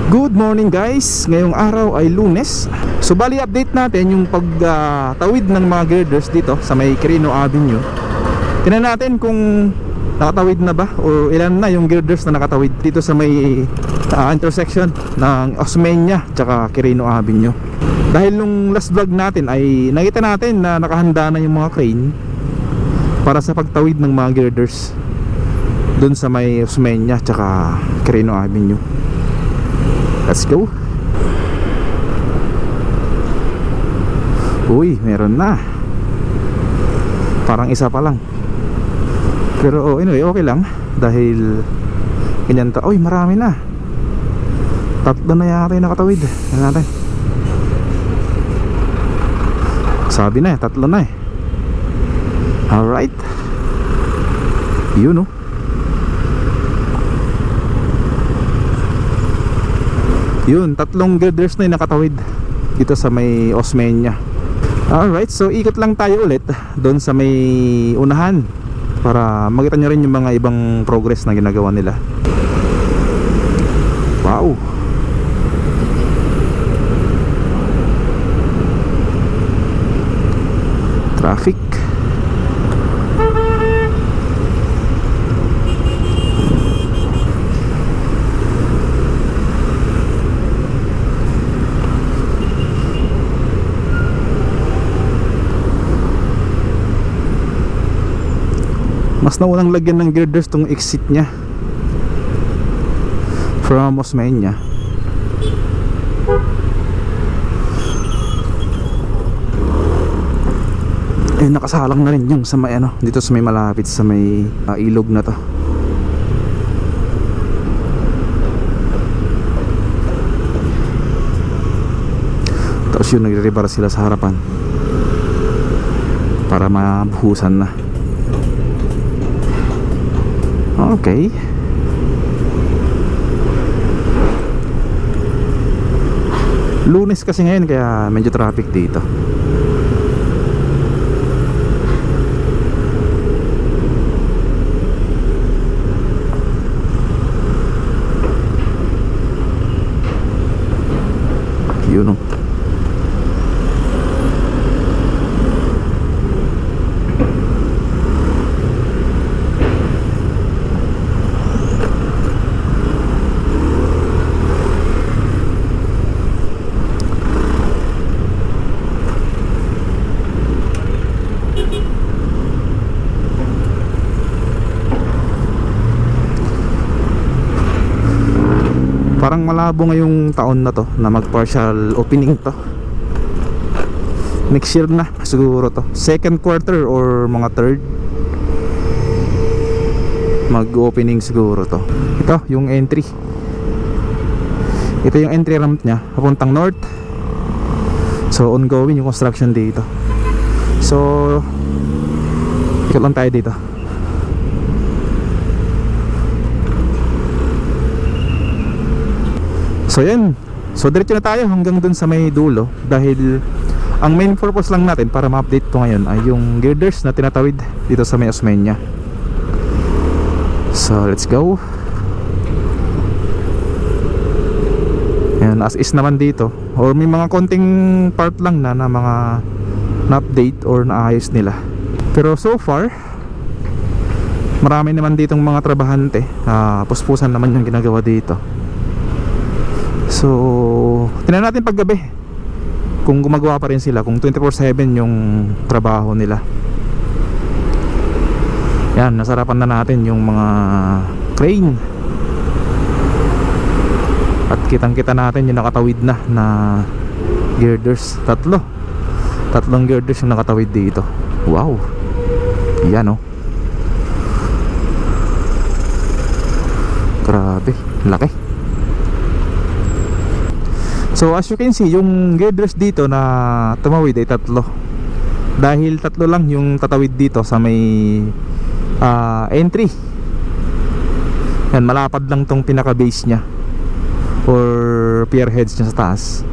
Good morning guys, ngayong araw ay Lunes. So bali update natin yung pagtawid ng mga girders dito sa may Quirino Avenue. Tingnan natin kung nakatawid na ba o ilan na yung girders na nakatawid dito sa may intersection ng Osmeña tsaka Quirino Avenue. Dahil nung last vlog natin ay nakita natin na nakahanda na yung mga crane para sa pagtawid ng mga girders dun sa may Osmeña tsaka Quirino Avenue. Let's go. Uy, meron na. Parang isa pa lang. Pero anyway, okay lang. Dahil ganyan ta. Uy, marami na. 3 na yata yung nakatawid. Yan natin. Sabi na 3 na Alright. Yun Yun, 3 girders na yung nakatawid dito sa may Osmeña. Alright, so ikot lang tayo ulit doon sa may unahan para makita nyo rin yung mga ibang progress na ginagawa nila. Wow. Traffic. Mas naunang lagyan ng girders tong exit nya from Osmeña. Nakasalang na rin yung sa may dito sa may malapit sa may ilog na to. Tapos yun, nagre-rebar sila sa harapan para mabuhusan na. Okay. Lunes kasi ngayon kaya medyo traffic dito. Yun Parang malabo ngayong taon na to na mag partial opening to. Next year na siguro to, second quarter or mga third mag opening siguro to. Ito yung entry. Ito yung entry ramp nya papuntang north. So ongoing yung construction dito. So ikot lang tayo dito. So yan, so diretso na tayo hanggang dun sa may dulo. Dahil ang main purpose lang natin para ma-update to ngayon ay yung girders na tinatawid dito sa may Osmeña. So let's go. Yan, as is naman dito, or may mga konting part lang na mga na-update or naayos nila. Pero so far marami naman ditong mga trabahante. Puspusan naman yung ginagawa dito. So tingnan natin paggabi kung gumagawa pa rin sila, kung 24/7 yung trabaho nila. Yan, nasarapan na natin yung mga crane. At kitang kita natin yung nakatawid na girders. 3 girders yung nakatawid dito. Wow. Yan grabe, laki. So as you can see, yung girders dito na tumawid ay 3. Dahil 3 lang yung tatawid dito sa may entry. Yan, malapad lang tong pinaka base nya or pier heads nya sa taas.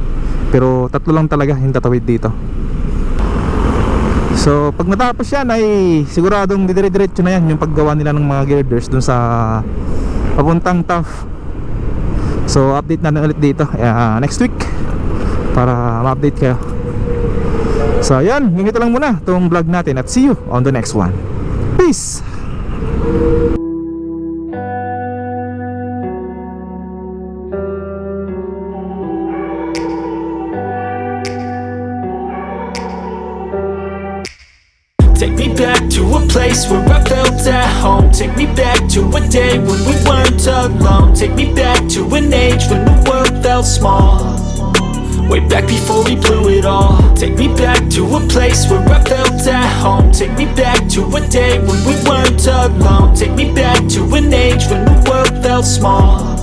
Pero 3 lang talaga yung tatawid dito. So pag natapos yan ay siguradong didire-diretso na yan yung paggawa nila ng mga girders dun sa papuntang So update natin ulit dito next week para ma-update kayo. So yan, ganito lang muna itong vlog natin at see you on the next one. Peace! Take me back to a place where I felt at home. Take me back to a day when we weren't alone. Take me back to an age when the world felt small, way back before we blew it all. Take me back to a place where I felt at home. Take me back to a day when we weren't alone. Take me back to an age when the world felt small,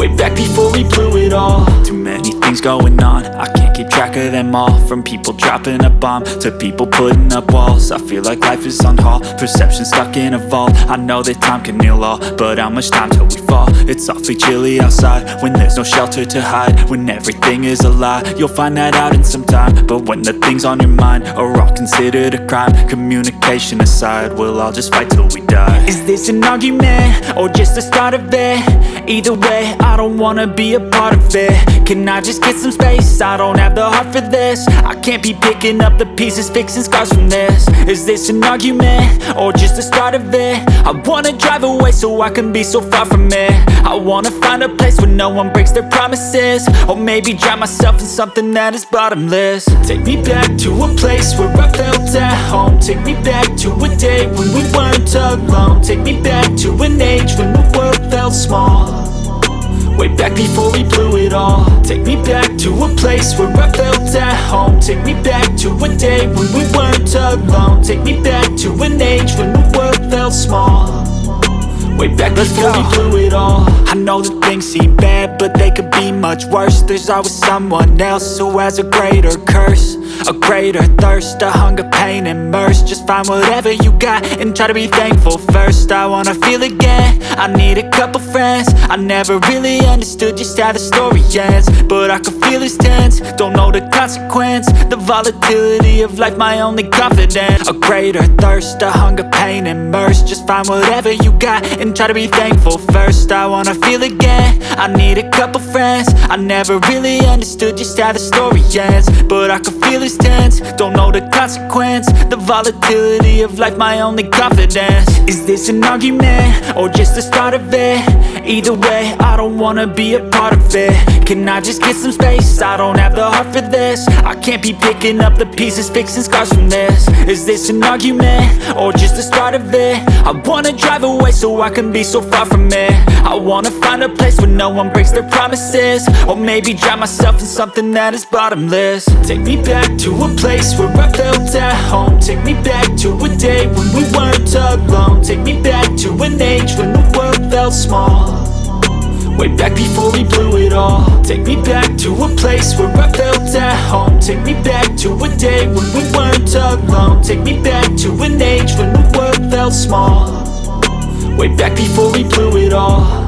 way back before we blew it all. Too many things going on, I can't keep track of them all. From people dropping a bomb to people putting up walls. I feel like life is on hold, perception stuck in a vault. I know that time can heal all, but how much time till we fall? It's awfully chilly outside when there's no shelter to hide. When everything is a lie, you'll find that out in some time. But when the things on your mind are all considered a crime, communication aside, we'll all just fight till we die. Is this an argument or just the start of it? Either way, I don't wanna be a part of it. Can I just get some space? I don't have the heart for this. I can't be picking up the pieces, fixing scars from this. Is this an argument or just the start of it? I wanna drive away so I can be so far from it. I wanna find a place where no one breaks their promises, or maybe drown myself in something that is bottomless. Take me back to a place where I felt at home. Take me back to a day when we weren't alone. Take me back to an age when the world felt small, way back before we blew it all. Take me back to a place where I felt at home. Take me back to a day when we weren't alone. Take me back to an age when the world felt small, way back before we blew it all. I know that things seem bad, but they could be much worse. There's always someone else who has a greater curse, a greater thirst, a hunger, pain, and mercy. Just find whatever you got and try to be thankful first. I wanna feel again, I need a couple friends. I never really understood just how the story ends, but I can feel it's tense, don't know the consequence. The volatility of life, my only confidence. A greater thirst, a hunger, pain, and mercy. Just find whatever you got and try to be thankful first. I wanna feel again, I need a couple friends. I never really understood just how the story ends, but I can feel it's tense, don't know the consequence. The volatility of life, my only confidence. Is this an argument or just the start of it? Either way, I don't wanna be a part of it. Can I just get some space? I don't have the heart for this. I can't be picking up the pieces, fixing scars from this. Is this an argument or just the start of it? I wanna drive away so I can be so far from it. I wanna find a place where no one breaks their promises, or maybe drown myself in something that is bottomless. Take me back to a place where I felt at home. Take me back to a day when we weren't alone. Take me back to an age when the world felt small, way back before we blew it all. Take me back to a place where I felt at home. Take me back to a day when we weren't alone. Take me back to an age when the world felt small, way back before we blew it all.